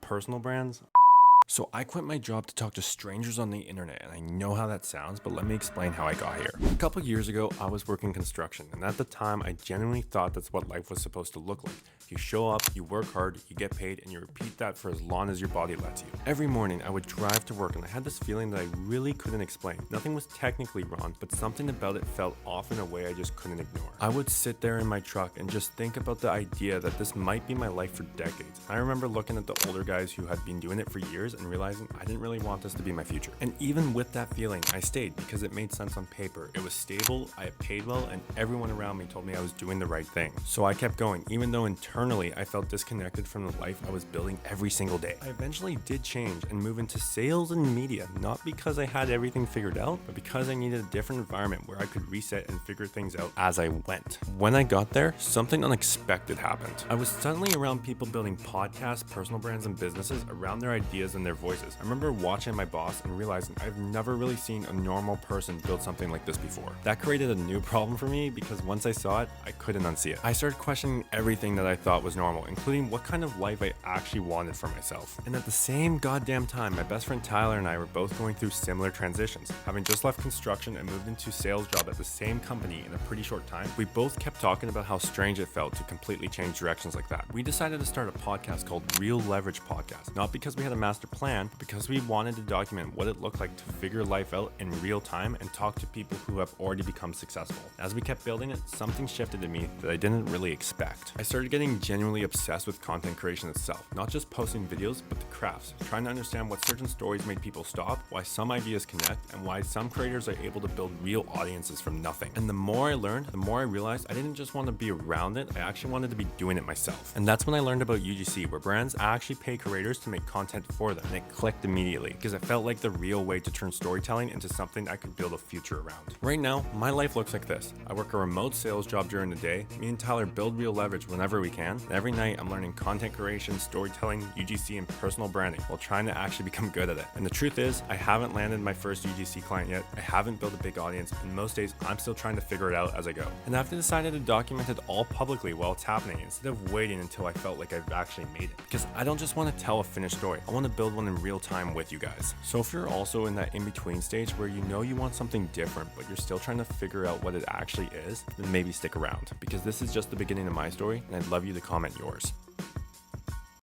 personal brands. So I quit my job to talk to strangers on the internet, and I know how that sounds, but let me explain how I got here. A couple years ago, I was working construction, and at the time, I genuinely thought that's what life was supposed to look like. You show up, you work hard, you get paid, and you repeat that for as long as your body lets you. Every morning, I would drive to work, and I had this feeling that I really couldn't explain. Nothing was technically wrong, but something about it felt off in a way I just couldn't ignore. I would sit there in my truck and just think about the idea that this might be my life for decades. I remember looking at the older guys who had been doing it for years and realizing I didn't really want this to be my future. And even with that feeling, I stayed because it made sense on paper. It was stable, I had paid well, and everyone around me told me I was doing the right thing. So I kept going, even though internally I felt disconnected from the life I was building every single day. I eventually did change and move into sales and media, not because I had everything figured out, but because I needed a different environment where I could reset and figure things out as I went. When I got there, something unexpected happened. I was suddenly around people building podcasts, personal brands, and businesses around their ideas and their voices. I remember watching my boss and realizing I've never really seen a normal person build something like this before. That created a new problem for me because once I saw it, I couldn't unsee it. I started questioning everything that I thought was normal, including what kind of life I actually wanted for myself. And at the same goddamn time, my best friend Tyler and I were both going through similar transitions. Having just left construction and moved into a sales job at the same company in a pretty short time, we both kept talking about how strange it felt to completely change directions like that. We decided to start a podcast called Real Leverage Podcast, not because we had a master plan, but because we wanted to document what it looked like to figure life out in real time and talk to people who have already become successful. As we kept building it, something shifted in me that I didn't really expect. I started getting genuinely obsessed with content creation itself, not just posting videos, but the crafts, trying to understand what certain stories made people stop, why some ideas connect, and why some creators are able to build real audiences from nothing. And the more I learned, the more I realized I didn't just want to be around it, I actually wanted to be doing it myself. And that's when I learned about UGC, where brands actually pay creators to make content for them, and it clicked immediately because it felt like the real way to turn storytelling into something I could build a future around. Right now, my life looks like this. I work a remote sales job during the day. Me and Tyler build Real Leverage whenever we can. And every night I'm learning content creation, storytelling, UGC, and personal branding while trying to actually become good at it. And the truth is, I haven't landed my first UGC client yet. I haven't built a big audience, and most days I'm still trying to figure it out as I go. And I've decided to document it all publicly while it's happening instead of waiting until I felt like I've actually made it. Because I don't just want to tell a finished story. I want to build one in real time with you guys. So if you're also in that in-between stage where you know you want something different, but you're still trying to figure out what it actually is, then maybe stick around, because this is just the beginning of my story, and I'd love you to comment yours.